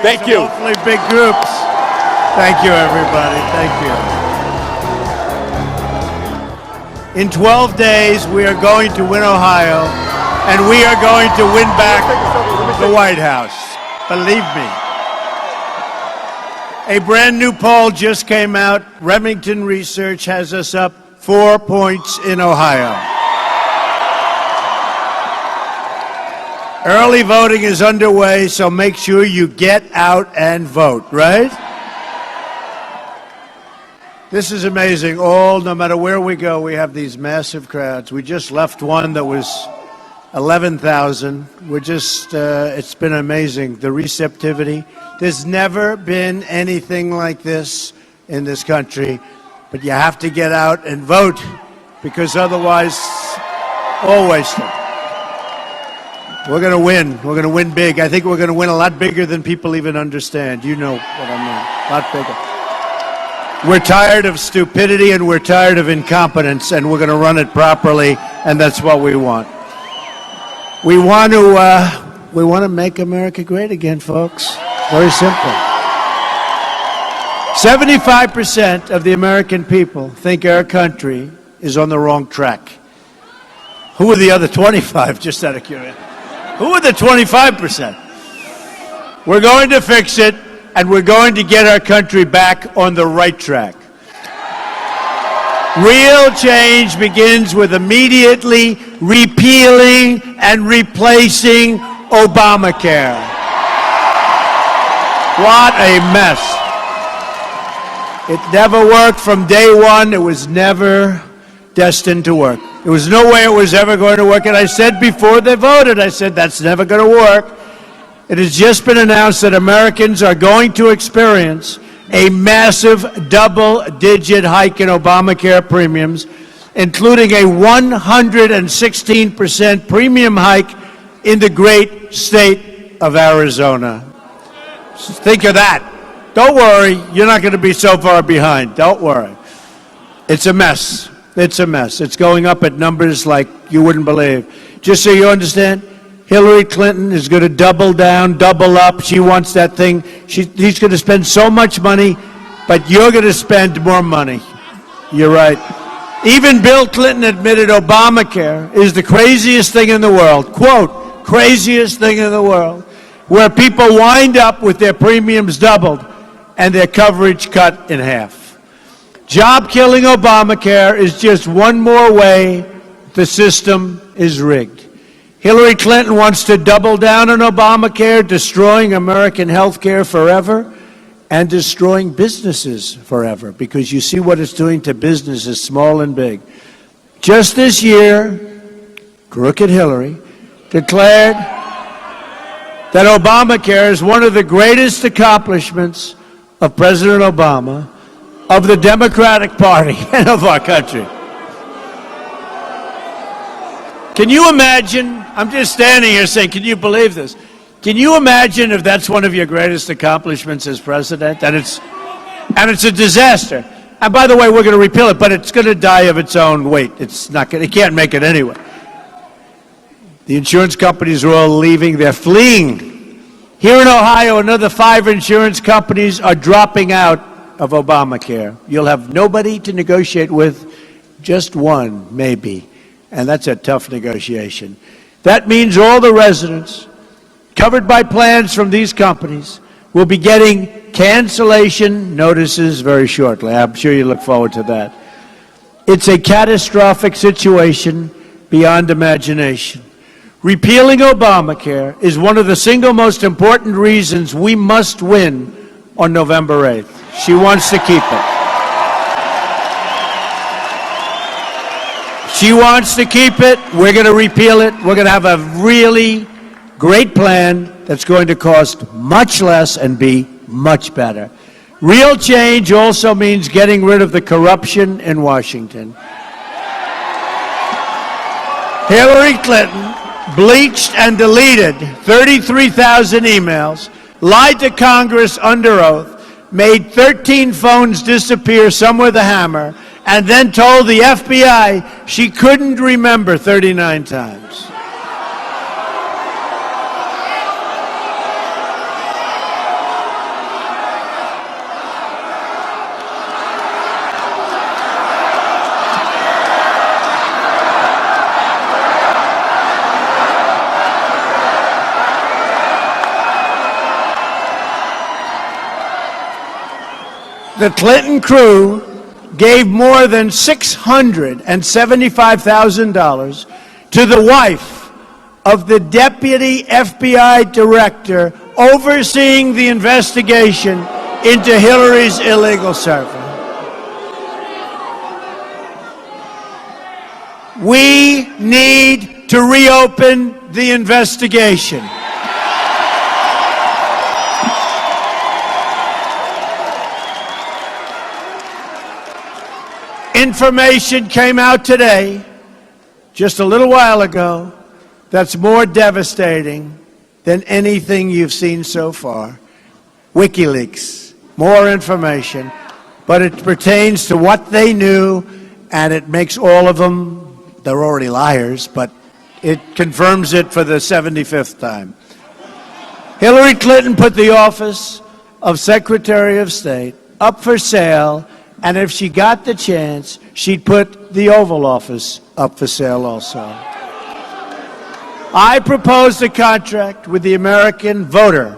Thank you. Hopefully big groups. Thank you, everybody. Thank you. In 12 days, we are going to win Ohio, and we are going to win back the White House. Believe me. A brand new poll just came out. Remington Research has us up 4 points in Ohio. Early voting is underway, so make sure you get out and vote, right? This is amazing. No matter where we go, we have these massive crowds. We just left one that was 11,000. It's been amazing, the receptivity. There's never been anything like this in this country, but you have to get out and vote because otherwise, all wasted. We're going to win. We're going to win big. I think we're going to win a lot bigger than people even understand. You know what I mean. A lot bigger. We're tired of stupidity and we're tired of incompetence, and we're going to run it properly, and that's what we want. We want to make America great again, folks. Very simple. 75% of the American people think our country is on the wrong track. Who are the other 25, just out of curiosity? Who are the 25%? We're going to fix it, and we're going to get our country back on the right track. Real change begins with immediately repealing and replacing Obamacare. What a mess. It never worked from day one. It was never destined to work. There was no way it was ever going to work. And I said before they voted, I said, that's never going to work. It has just been announced that Americans are going to experience a massive double-digit hike in Obamacare premiums, including a 116% premium hike in the great state of Arizona. Think of that. Don't worry, you're not going to be so far behind. Don't worry. It's a mess. It's a mess. It's going up at numbers like you wouldn't believe. Just so you understand, Hillary Clinton is going to double down, double up. She wants that thing. He's going to spend so much money, but you're going to spend more money. You're right. Even Bill Clinton admitted Obamacare is the craziest thing in the world. Quote, craziest thing in the world, where people wind up with their premiums doubled and their coverage cut in half. Job-killing Obamacare is just one more way the system is rigged. Hillary Clinton wants to double down on Obamacare, destroying American health care forever and destroying businesses forever, because you see what it's doing to businesses, small and big. Just this year, crooked Hillary declared that Obamacare is one of the greatest accomplishments of President Obama, of the Democratic Party, and of our country. Can you imagine? I'm just standing here saying, can you believe this? Can you imagine if that's one of your greatest accomplishments as president? And it's a disaster. And by the way, we're going to repeal it, but it's going to die of its own weight. It's not going. It can't make it anyway. The insurance companies are all leaving. They're fleeing. Here in Ohio, another 5 insurance companies are dropping out of Obamacare. You'll have nobody to negotiate with, just one, maybe. And that's a tough negotiation. That means all the residents covered by plans from these companies will be getting cancellation notices very shortly. I'm sure you look forward to that. It's a catastrophic situation beyond imagination. Repealing Obamacare is one of the single most important reasons we must win on November 8th. She wants to keep it. She wants to keep it. We're going to repeal it. We're going to have a really great plan that's going to cost much less and be much better. Real change also means getting rid of the corruption in Washington. Hillary Clinton bleached and deleted 33,000 emails, lied to Congress under oath, made 13 phones disappear, some with a hammer, and then told the FBI she couldn't remember 39 times. The Clinton crew gave more than $675,000 to the wife of the deputy FBI director overseeing the investigation into Hillary's illegal survey. We need to reopen the investigation. Information came out today, just a little while ago, that's more devastating than anything you've seen so far. WikiLeaks, more information, but it pertains to what they knew, and it makes all of them, they're already liars, but it confirms it for the 75th time. Hillary Clinton put the office of Secretary of State up for sale, and if she got the chance, she'd put the Oval Office up for sale also. I proposed a contract with the American voter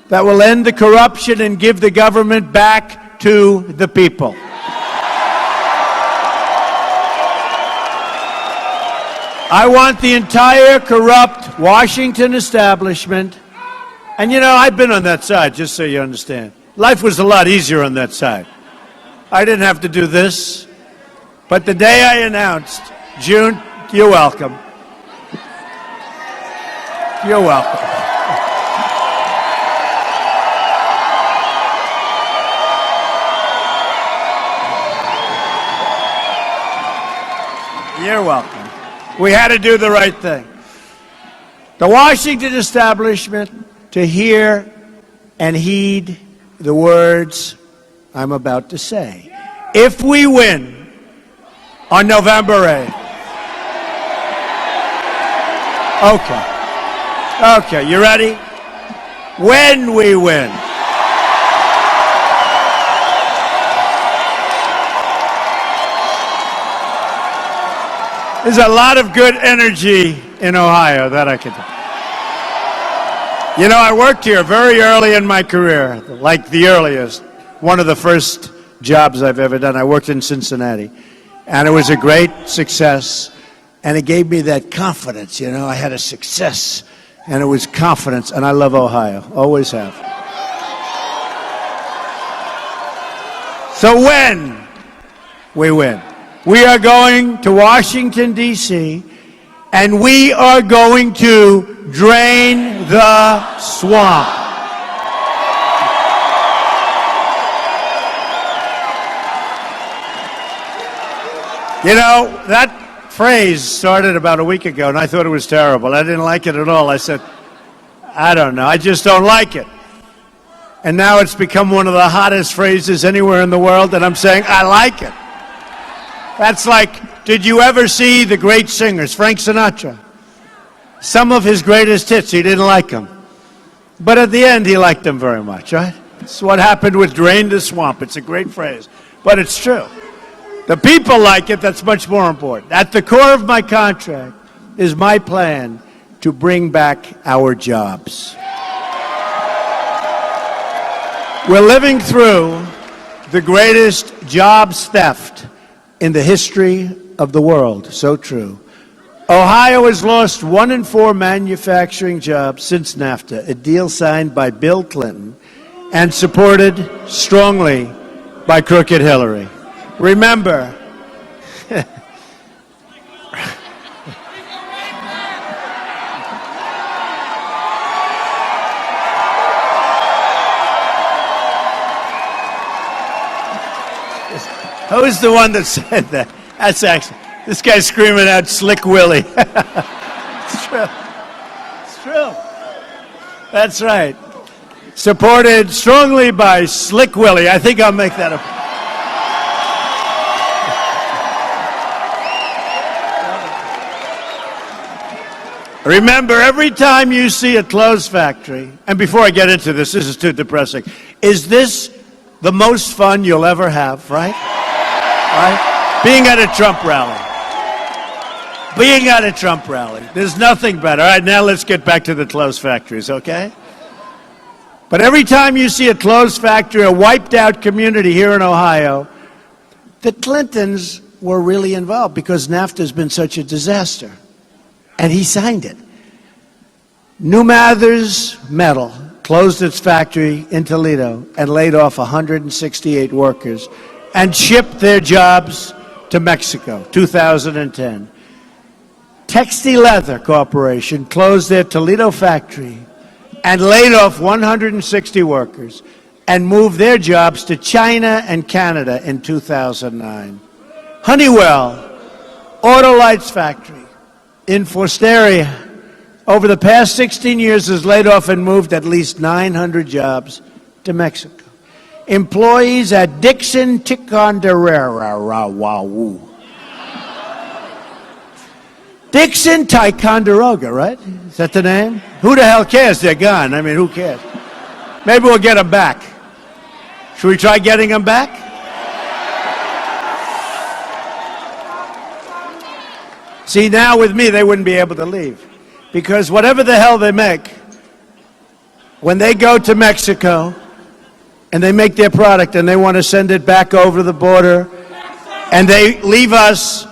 that will end the corruption and give the government back to the people. I want the entire corrupt Washington establishment, and you know, I've been on that side, just so you understand. Life was a lot easier on that side. I didn't have to do this, but the day I announced, June, you're welcome. You're welcome. You're welcome. We had to do the right thing. The Washington establishment to hear and heed the words I'm about to say. If we win on November 8th. Okay, you ready? When we win. There's a lot of good energy in Ohio that I could. You know, I worked here very early in my career, like the earliest. One of the first jobs I've ever done. I worked in Cincinnati, and it was a great success, and it gave me that confidence. You know, I had a success, and it was confidence, and I love Ohio, always have. So when we win, we are going to Washington, D.C., and we are going to drain the swamp. You know, that phrase started about a week ago, and I thought it was terrible. I didn't like it at all. I said, I don't know, I just don't like it. And now it's become one of the hottest phrases anywhere in the world, and I'm saying, I like it. That's like, did you ever see the great singers, Frank Sinatra? Some of his greatest hits, he didn't like them. But at the end, he liked them very much, right? That's what happened with Drain the Swamp. It's a great phrase, but it's true. The people like it, that's much more important. At the core of my contract is my plan to bring back our jobs. We're living through the greatest jobs theft in the history of the world. So true. Ohio has lost 1 in 4 manufacturing jobs since NAFTA, a deal signed by Bill Clinton and supported strongly by crooked Hillary. Remember, who's the one that said that? That's actually, this guy's screaming out, Slick Willy. It's true. It's true. That's right. Supported strongly by Slick Willy. I think I'll make that up. Remember, every time you see a clothes factory, and before I get into this, this is too depressing. Is this the most fun you'll ever have, right? Right? Being at a Trump rally. Being at a Trump rally. There's nothing better. All right, now let's get back to the clothes factories, okay? But every time you see a closed factory, a wiped out community here in Ohio, the Clintons were really involved because NAFTA has been such a disaster. And he signed it. New Mathers Metal closed its factory in Toledo and laid off 168 workers and shipped their jobs to Mexico, 2010. Texty Leather Corporation closed their Toledo factory and laid off 160 workers and moved their jobs to China and Canada in 2009. Honeywell Autolights factory in Fosteria over the past 16 years has laid off and moved at least 900 jobs to Mexico. Employees at Dixon Ticonderoga, Dixon Ticonderoga, right? Is that the name? Who the hell cares? They're gone. I mean, who cares? Maybe we'll get them back. Should we try getting them back? See, now with me, they wouldn't be able to leave. Because whatever the hell they make, when they go to Mexico and they make their product and they want to send it back over the border and they leave us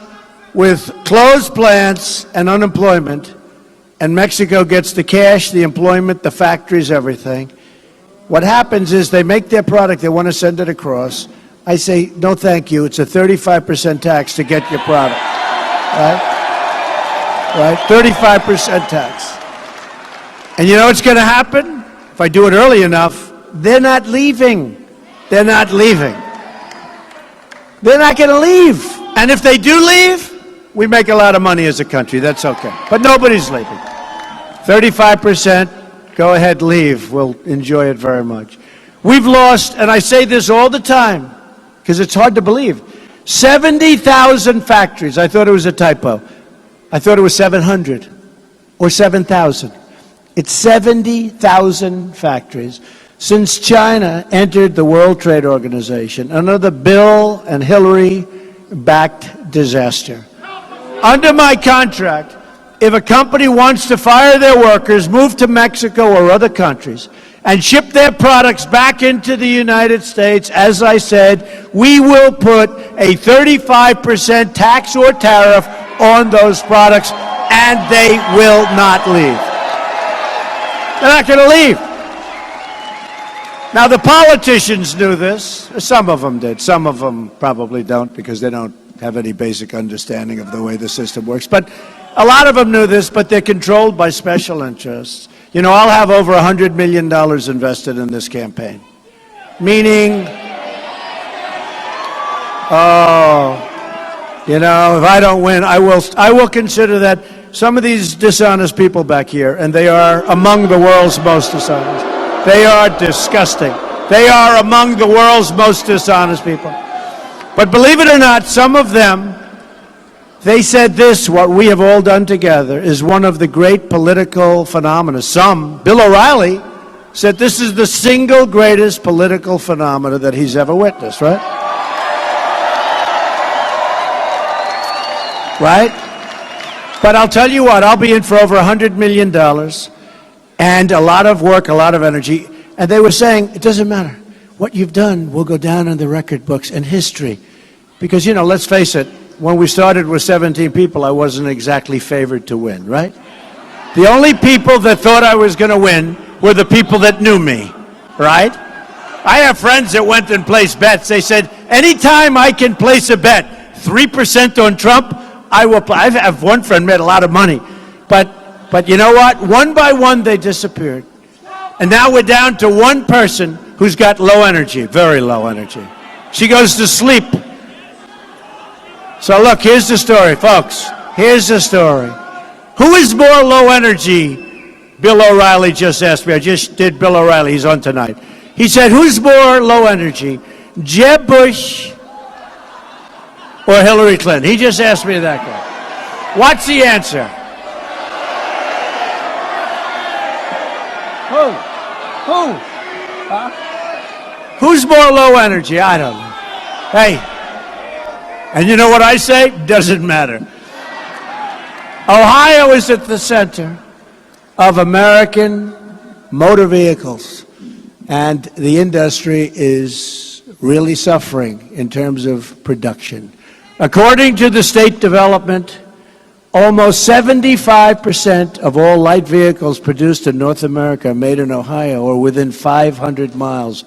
with closed plants and unemployment, and Mexico gets the cash, the employment, the factories, everything. What happens is they make their product, they want to send it across. I say, no thank you, it's a 35% tax to get your product, right? Right, 35% tax. And you know what's going to happen? If I do it early enough, they're not leaving. They're not leaving. They're not going to leave. And if they do leave, we make a lot of money as a country. That's okay. But nobody's leaving. 35%, go ahead, leave. We'll enjoy it very much. We've lost, and I say this all the time, because it's hard to believe, 70,000 factories. I thought it was a typo. I thought it was 700 or 7,000. It's 70,000 factories since China entered the World Trade Organization, another Bill and Hillary-backed disaster. Under my contract, if a company wants to fire their workers, move to Mexico or other countries, and ship their products back into the United States, as I said, we will put a 35% tax or tariff on those products, and they will not leave. They're not going to leave. Now, the politicians knew this. Some of them did. Some of them probably don't because they don't have any basic understanding of the way the system works. But a lot of them knew this, but they're controlled by special interests. You know, I'll have over $100 million invested in this campaign. Meaning, you know, if I don't win, I will consider that some of these dishonest people back here, and they are among the world's most dishonest. They are disgusting. They are among the world's most dishonest people. But believe it or not, some of them, they said this, what we have all done together is one of the great political phenomena. Some, Bill O'Reilly, said this is the single greatest political phenomena that he's ever witnessed, right? Right? But I'll tell you what, I'll be in for over $100 million and a lot of work, a lot of energy. And they were saying, it doesn't matter. What you've done will go down in the record books and history. Because, you know, let's face it, when we started with 17 people, I wasn't exactly favored to win, right? The only people that thought I was going to win were the people that knew me, right? I have friends that went and placed bets. They said, anytime I can place a bet, 3% on Trump, I will play. I have one friend made a lot of money. But you know what? One by one, they disappeared. And now we're down to one person who's got low energy, very low energy. She goes to sleep. So look, here's the story, folks. Here's the story. Who is more low energy? Bill O'Reilly just asked me. I just did Bill O'Reilly. He's on tonight. He said, who's more low energy, Jeb Bush or Hillary Clinton? He just asked me that guy. What's the answer? Who? Who's more low energy? I don't know. Hey. And you know what I say? Doesn't matter. Ohio is at the center of American motor vehicles. and the industry is really suffering in terms of production. According to the State Development, almost 75% of all light vehicles produced in North America are made in Ohio or within 500 miles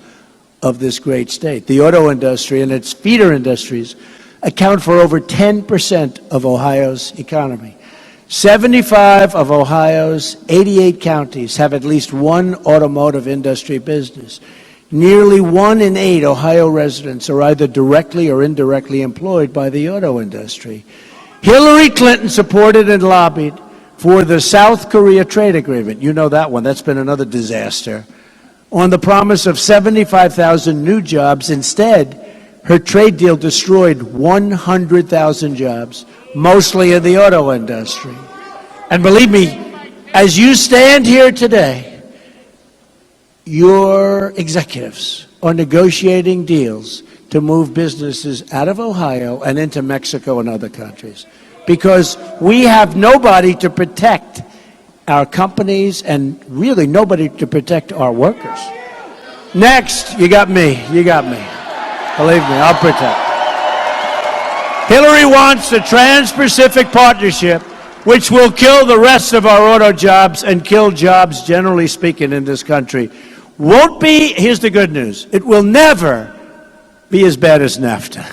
of this great state. The auto industry and its feeder industries account for over 10% of Ohio's economy. 75 of Ohio's 88 counties have at least one automotive industry business. Nearly 1 in 8 Ohio residents are either directly or indirectly employed by the auto industry. Hillary Clinton supported and lobbied for the South Korea trade agreement. You know that one. That's been another disaster. On the promise of 75,000 new jobs. Instead, her trade deal destroyed 100,000 jobs, mostly in the auto industry. And believe me, as you stand here today, your executives are negotiating deals to move businesses out of Ohio and into Mexico and other countries, because we have nobody to protect our companies and really nobody to protect our workers. Next, you got me. You got me. Believe me, I'll protect. Hillary wants the Trans-Pacific Partnership, which will kill the rest of our auto jobs and kill jobs, generally speaking, in this country. Won't be, here's the good news, it will never be as bad as NAFTA.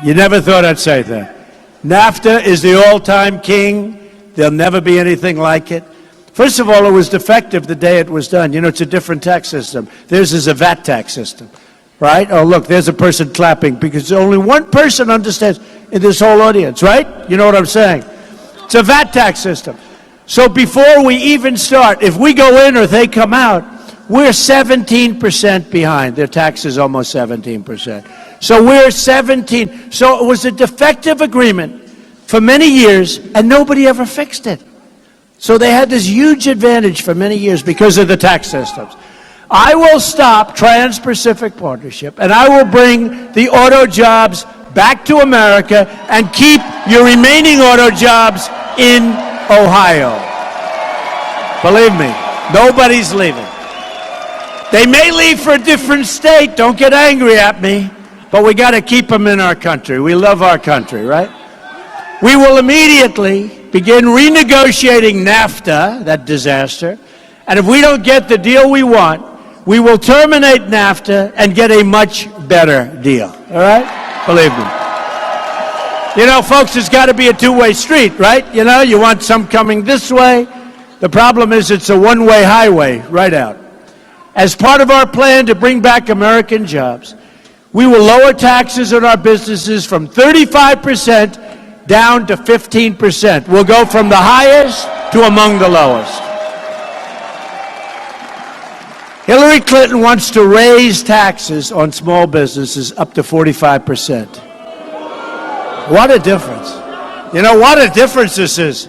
You never thought I'd say that. NAFTA is the all-time king. There'll never be anything like it. First of all, it was defective the day it was done. You know, it's a different tax system. Theirs is a VAT tax system, right? Oh, look, there's a person clapping because only one person understands in this whole audience, right? You know what I'm saying? It's a VAT tax system. So before we even start, if we go in or they come out, we're 17% behind. Their tax is almost 17%. So we're 17. So it was a defective agreement for many years, and nobody ever fixed it. So they had this huge advantage for many years because of the tax systems. I will stop Trans-Pacific Partnership, and I will bring the auto jobs back to America and keep your remaining auto jobs in Ohio. Believe me, nobody's leaving. They may leave for a different state. Don't get angry at me. But we got to keep them in our country. We love our country, right? We will immediately begin renegotiating NAFTA, that disaster. And if we don't get the deal we want, we will terminate NAFTA and get a much better deal. All right? Believe me. You know, folks, it's got to be a two-way street, right? You know, you want some coming this way. The problem is it's a one-way highway right out. As part of our plan to bring back American jobs, we will lower taxes on our businesses from 35% down to 15%. We'll go from the highest to among the lowest. Hillary Clinton wants to raise taxes on small businesses up to 45%. What a difference. You know, what a difference this is.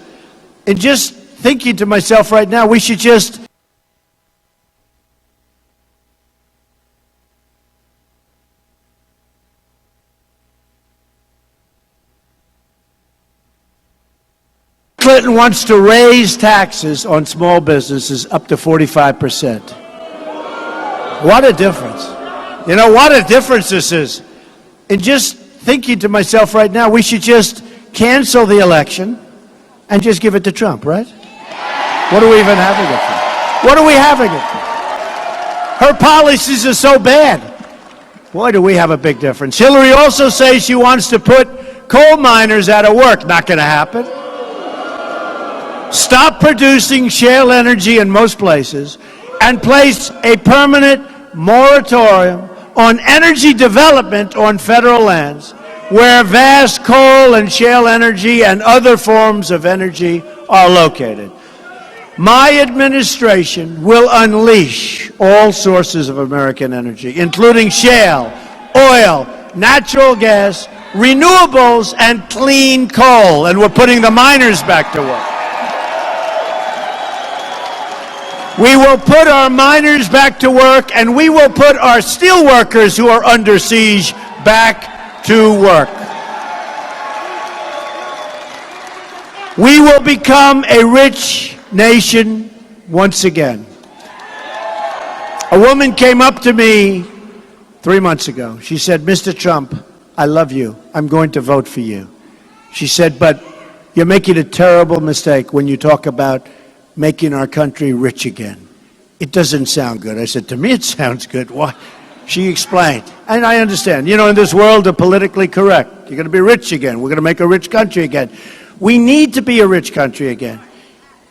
And just thinking to myself right now, we should just Clinton wants to raise taxes on small businesses up to 45%. What a difference. You know, what a difference this is. And just thinking to myself right now, we should just cancel the election and just give it to Trump, right? What are we even having it for? What are we having it for? Her policies are so bad. Boy, do we have a big difference. Hillary also says she wants to put coal miners out of work. Not going to happen. Stop producing shale energy in most places and place a permanent moratorium on energy development on federal lands where vast coal and shale energy and other forms of energy are located. My administration will unleash all sources of American energy, including shale, oil, natural gas, renewables, and clean coal. And we're putting the miners back to work. We will put our miners back to work, and we will put our steel workers who are under siege back to work. We will become a rich nation once again. A woman came up to me 3 months ago. She said, Mr. Trump, I love you. I'm going to vote for you. She said, but you're making a terrible mistake when you talk about making our country rich again. It doesn't sound good. I said, to me it sounds good. Why? She explained. And I understand. You know, in this world of politically correct, you're going to be rich again. We're going to make a rich country again. We need to be a rich country again.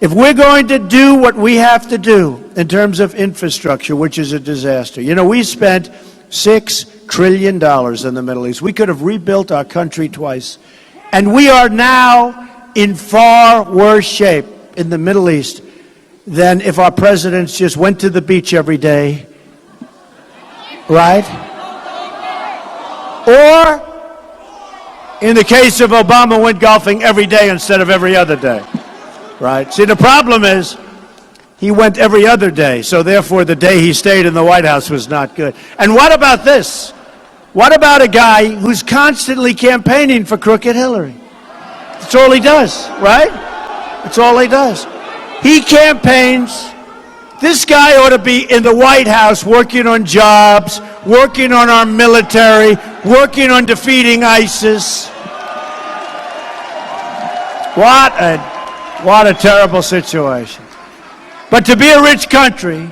If we're going to do what we have to do in terms of infrastructure, which is a disaster. You know, we spent $6 trillion in the Middle East. We could have rebuilt our country twice. And we are now in far worse shape in the Middle East than if our presidents just went to the beach every day, right? Or, in the case of Obama, went golfing every day instead of every other day. Right? See, the problem is he went every other day, so therefore the day he stayed in the White House was not good. And what about this? What about a guy who's constantly campaigning for crooked Hillary? That's all he does, right? That's all he does. He campaigns. This guy ought to be in the White House working on jobs, working on our military, working on defeating ISIS. What a terrible situation. But to be a rich country,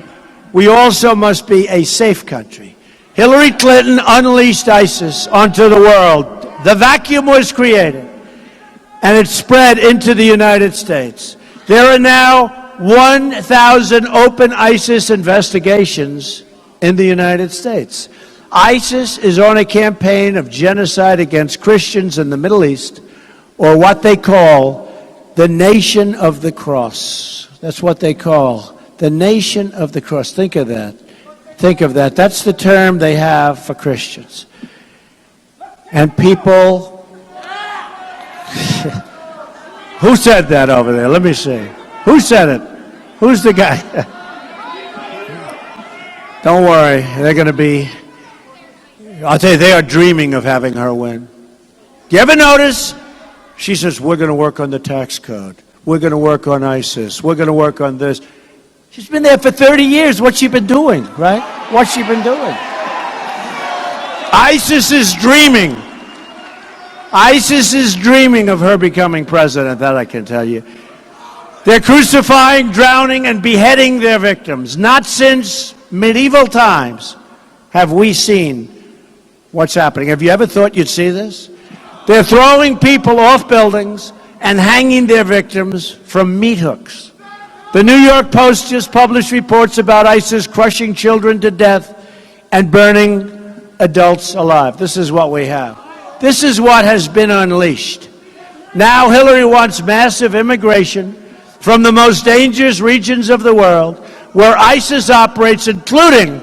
we also must be a safe country. Hillary Clinton unleashed ISIS onto the world. The vacuum was created, and it spread into the United States. There are now 1,000 open ISIS investigations in the United States. ISIS is on a campaign of genocide against Christians in the Middle East, or what they call the Nation of the Cross. That's what they call the Nation of the Cross. Think of that. Think of that. That's the term they have for Christians. And people... Who said that over there? Let me see. Who said it? Who's the guy? Don't worry. They're going to be... I'll tell you, they are dreaming of having her win. Do you ever notice? She says, we're going to work on the tax code. We're going to work on ISIS. We're going to work on this. She's been there for 30 years. What's she been doing, right? What's she been doing? ISIS is dreaming. ISIS is dreaming of her becoming president, that I can tell you. They're crucifying, drowning, and beheading their victims. Not since medieval times have we seen what's happening. Have you ever thought you'd see this? They're throwing people off buildings and hanging their victims from meat hooks. The New York Post just published reports about ISIS crushing children to death and burning adults alive. This is what we have. This is what has been unleashed. Now Hillary wants massive immigration from the most dangerous regions of the world where ISIS operates, including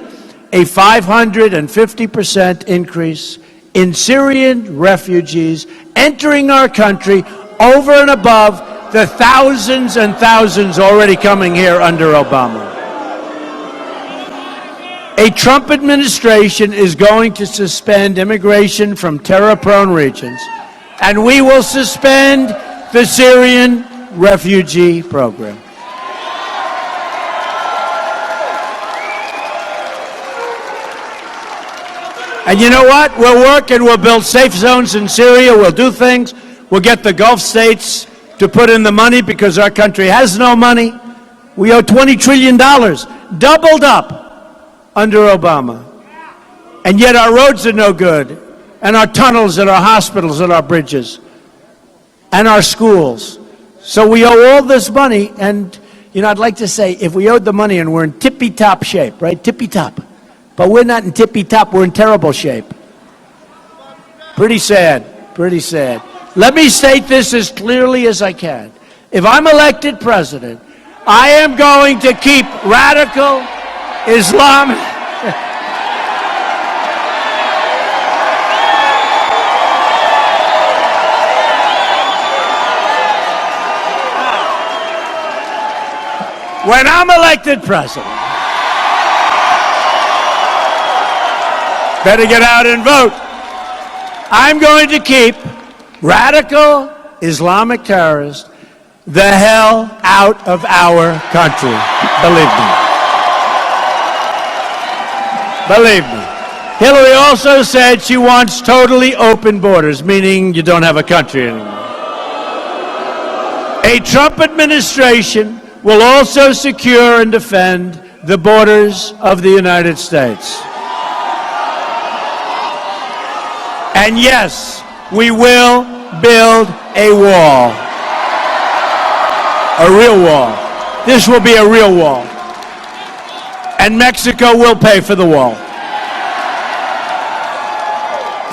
a 550% increase in Syrian refugees entering our country over and above the thousands and thousands already coming here under Obama. A Trump administration is going to suspend immigration from terror-prone regions, and we will suspend the Syrian refugee program. And you know what? We'll work and we'll build safe zones in Syria. We'll do things. We'll get the Gulf states to put in the money because our country has no money. We owe $20 trillion, doubled up under Obama. And yet our roads are no good, and our tunnels and our hospitals and our bridges and our schools. So we owe all this money, and, you know, I'd like to say if we owed the money and we're in tippy-top shape, right, tippy-top, but we're not in tippy-top, we're in terrible shape. Pretty sad, pretty sad. Let me state this as clearly as I can. If I'm elected president, I am going to keep radical Islam. When I'm elected president, better get out and vote. I'm going to keep radical Islamic terrorists the hell out of our country. Believe me. Believe me. Hillary also said she wants totally open borders, meaning you don't have a country anymore. A Trump administration will also secure and defend the borders of the United States. And yes, we will build a wall. A real wall. This will be a real wall. And Mexico will pay for the wall.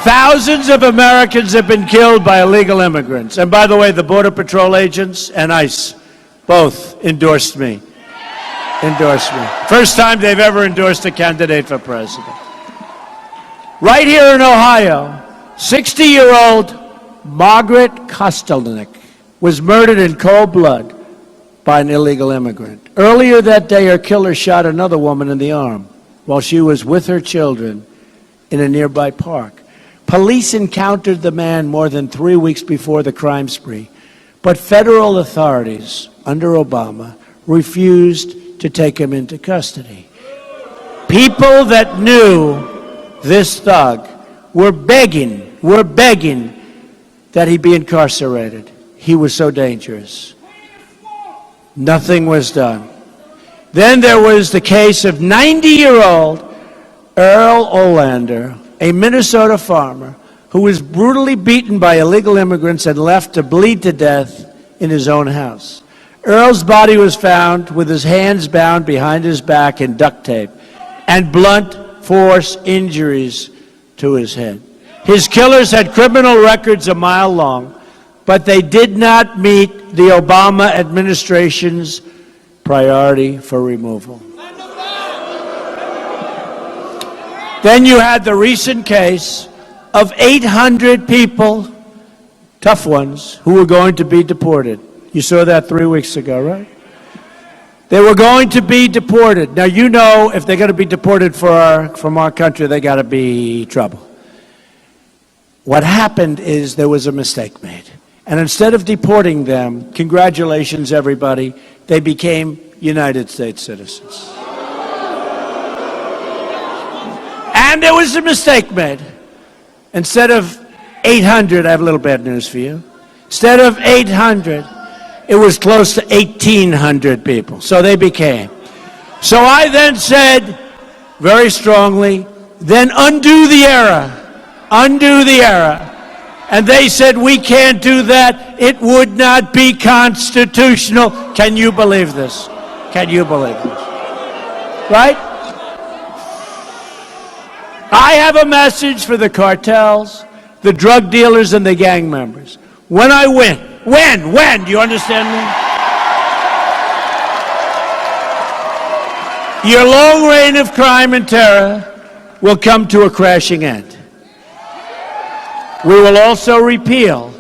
Thousands of Americans have been killed by illegal immigrants. And by the way, the Border Patrol agents and ICE both endorsed me. First time they've ever endorsed a candidate for president. Right here in Ohio, 60-year-old Margaret Kostelnick was murdered in cold blood by an illegal immigrant. Earlier that day, her killer shot another woman in the arm while she was with her children in a nearby park. Police encountered the man more than 3 weeks before the crime spree, but federal authorities under Obama refused to take him into custody. People that knew this thug were begging that he be incarcerated. He was so dangerous. Nothing was done. Then there was the case of 90-year-old Earl Olander, a Minnesota farmer who was brutally beaten by illegal immigrants and left to bleed to death in his own house. Earl's body was found with his hands bound behind his back in duct tape and blunt force injuries to his head. His killers had criminal records a mile long, but they did not meet the Obama administration's priority for removal. Then you had the recent case of 800 people, tough ones, who were going to be deported. You saw that 3 weeks ago, right? They were going to be deported. Now, you know, if they're going to be deported from our country, they got to be trouble. What happened is there was a mistake made. And instead of deporting them, congratulations, everybody, they became United States citizens. And there was a mistake made. Instead of 800, I have a little bad news for you. Instead of 800, it was close to 1,800 people. So they became. So I then said, very strongly, then undo the error. Undo the error. And they said, we can't do that. It would not be constitutional. Can you believe this? Can you believe this? Right? I have a message for the cartels, the drug dealers, and the gang members. When I win, when, do you understand me? Your long reign of crime and terror will come to a crashing end. We will also repeal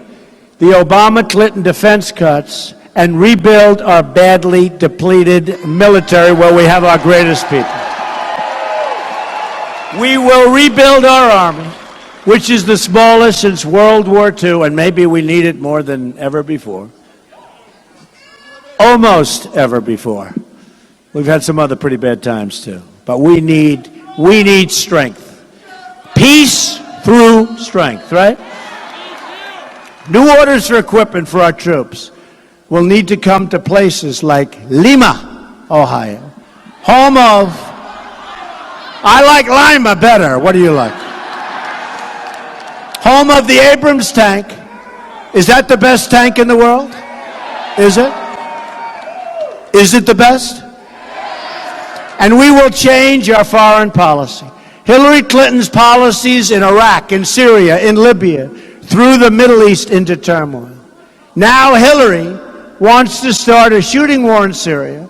the Obama-Clinton defense cuts and rebuild our badly depleted military where we have our greatest people. We will rebuild our army, which is the smallest since World War II, and maybe we need it more than ever before. Almost ever before. We've had some other pretty bad times too, but we need strength. Peace through strength, right? New orders for equipment for our troops will need to come to places like Lima, Ohio, home of, I like Lima better, what do you like? Home of the Abrams tank. Is that the best tank in the world? Is it? Is it the best? And we will change our foreign policy. Hillary Clinton's policies in Iraq, in Syria, in Libya, threw the Middle East into turmoil. Now Hillary wants to start a shooting war in Syria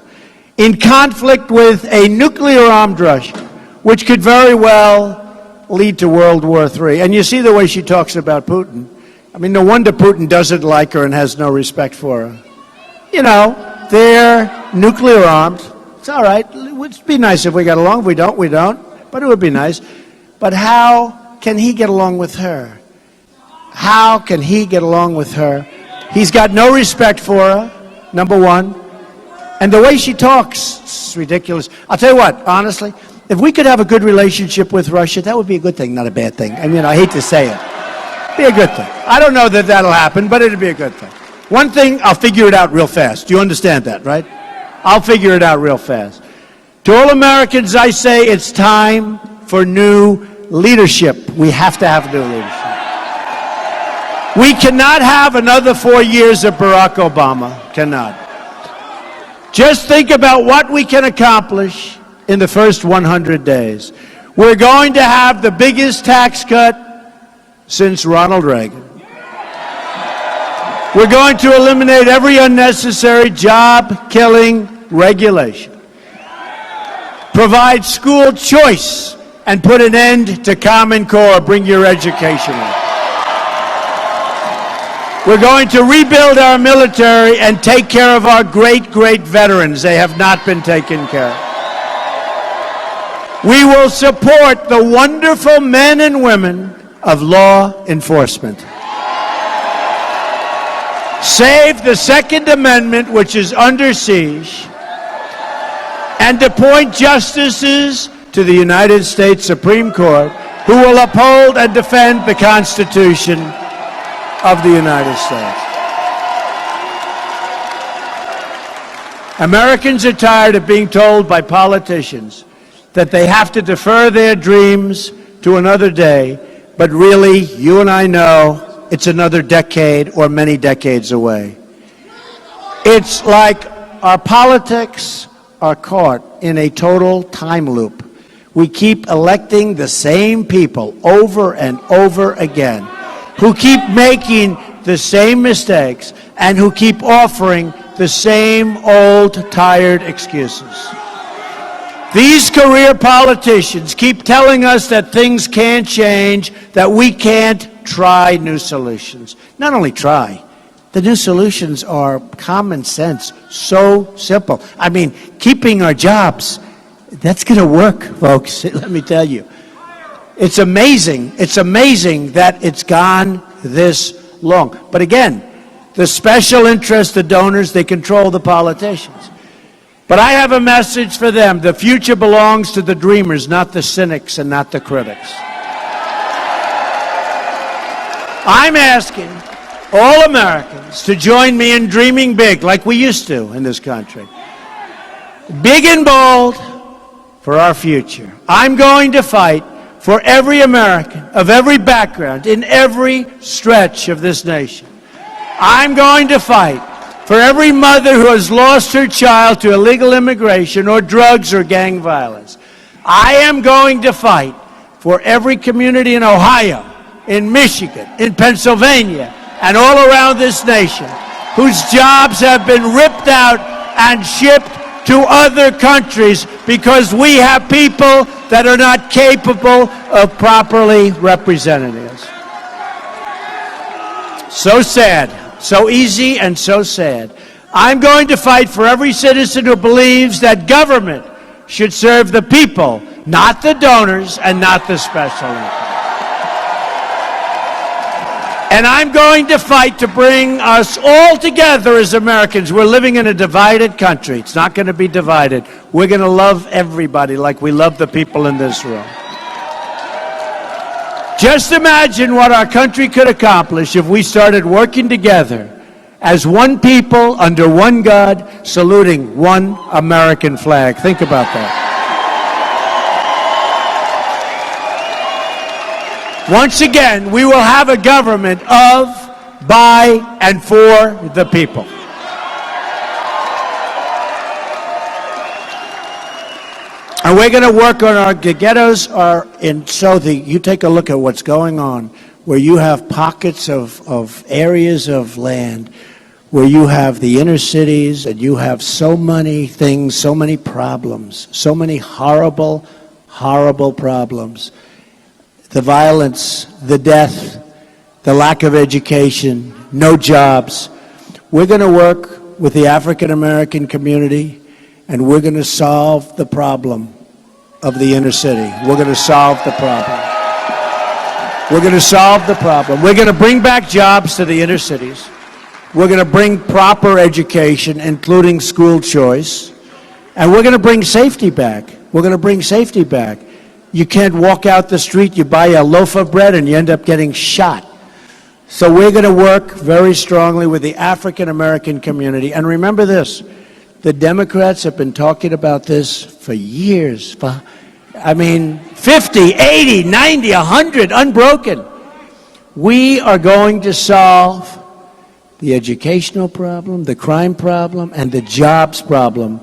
in conflict with a nuclear-armed Russia, which could very well lead to World War III. And you see the way she talks about Putin. I mean, no wonder Putin doesn't like her and has no respect for her. You know, they're nuclear-armed. It's all right. It would be nice if we got along. If we don't, we don't. But it would be nice. But how can he get along with her? How can he get along with her? He's got no respect for her, number one. And the way she talks, it's ridiculous. I'll tell you what, honestly, If we could have a good relationship with Russia, that would be a good thing, not a bad thing. I mean, I hate to say it. Be a good thing. I don't know that that'll happen, but it'd be a good thing. One thing, I'll figure it out real fast. You understand that, right? I'll figure it out real fast. To all Americans, I say it's time for new leadership. We have to have new leadership. We cannot have another 4 years of Barack Obama. Cannot. Just think about what we can accomplish in the first 100 days. We're going to have the biggest tax cut since Ronald Reagan. We're going to eliminate every unnecessary job-killing regulation, provide school choice, and put an end to Common Core. Bring your education up. We're going to rebuild our military and take care of our great, great veterans. They have not been taken care of. We will support the wonderful men and women of law enforcement. Save the Second Amendment, which is under siege, and appoint justices to the United States Supreme Court who will uphold and defend the Constitution of the United States. Americans are tired of being told by politicians that they have to defer their dreams to another day, but really, you and I know it's another decade or many decades away. It's like our politics are caught in a total time loop. We keep electing the same people over and over again, who keep making the same mistakes and who keep offering the same old, tired excuses. These career politicians keep telling us that things can't change, that we can't try new solutions. Not only try, the new solutions are common sense, so simple. I mean, keeping our jobs, that's going to work, folks, let me tell you. It's amazing that it's gone this long. But again, the special interest, the donors, they control the politicians. But I have a message for them. The future belongs to the dreamers, not the cynics and not the critics. I'm asking all Americans to join me in dreaming big, like we used to in this country. Big and bold for our future. I'm going to fight for every American of every background in every stretch of this nation. I'm going to fight for every mother who has lost her child to illegal immigration or drugs or gang violence. I am going to fight for every community in Ohio, in Michigan, in Pennsylvania, and all around this nation whose jobs have been ripped out and shipped to other countries because we have people that are not capable of properly representing us. So sad, so easy and so sad. I'm going to fight for every citizen who believes that government should serve the people, not the donors and not the special interests. And I'm going to fight to bring us all together as Americans. We're living in a divided country. It's not going to be divided. We're going to love everybody like we love the people in this room. Just imagine what our country could accomplish if we started working together as one people under one God, saluting one American flag. Think about that. Once again, we will have a government of, by, and for the people. And we're going to work on our ghettos. You take a look at what's going on, where you have pockets of areas of land, where you have the inner cities, and you have so many things, so many problems, so many horrible, horrible problems. The violence, the death, the lack of education, no jobs. We're going to work with the African American community, and we're going to solve the problem of the inner city. We're going to solve the problem. We're going to solve the problem. We're going to bring back jobs to the inner cities. We're going to bring proper education, including school choice. And we're going to bring safety back. We're going to bring safety back. You can't walk out the street, you buy a loaf of bread, and you end up getting shot. So we're going to work very strongly with the African American community. And remember this, the Democrats have been talking about this for years. 50, 80, 90, 100, unbroken. We are going to solve the educational problem, the crime problem, and the jobs problem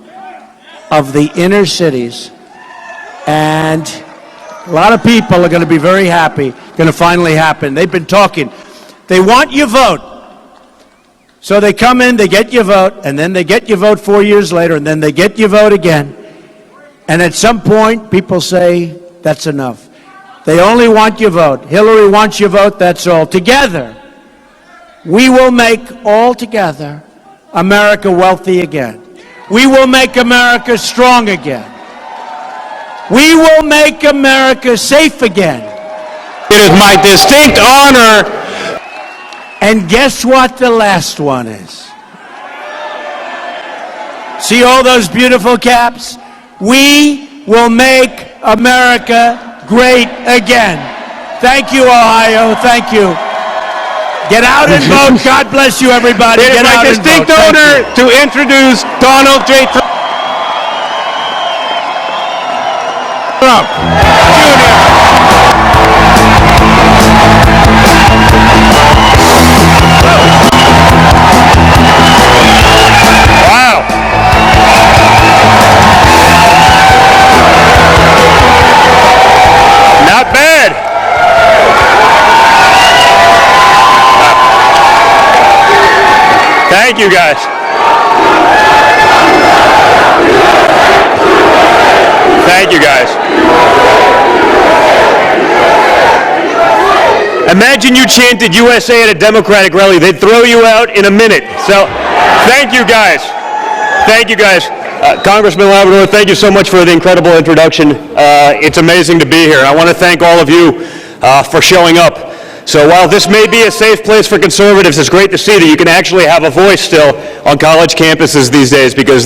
of the inner cities. And a lot of people are going to be very happy, going to finally happen. They've been talking. They want your vote. So they come in, they get your vote, and then they get your vote 4 years later, and then they get your vote again. And at some point, people say, that's enough. They only want your vote. Hillary wants your vote, that's all. Together, we will make, all together, America wealthy again. We will make America strong again. We will make America safe again. It is my distinct honor. And guess what the last one is? See all those beautiful caps? We will make America great again. Thank you, Ohio. Thank you. Get out and vote. God bless you, everybody. It is my distinct honor to introduce Donald J. Trump Jr. Wow. Not bad. Thank you, guys. Thank you, guys. Imagine you chanted USA at a Democratic rally. They'd throw you out in a minute. So, thank you, guys. Thank you, guys. Congressman Labrador, thank you so much for the incredible introduction. It's amazing to be here. I want to thank all of you for showing up. So while this may be a safe place for conservatives, it's great to see that you can actually have a voice still on college campuses these days, because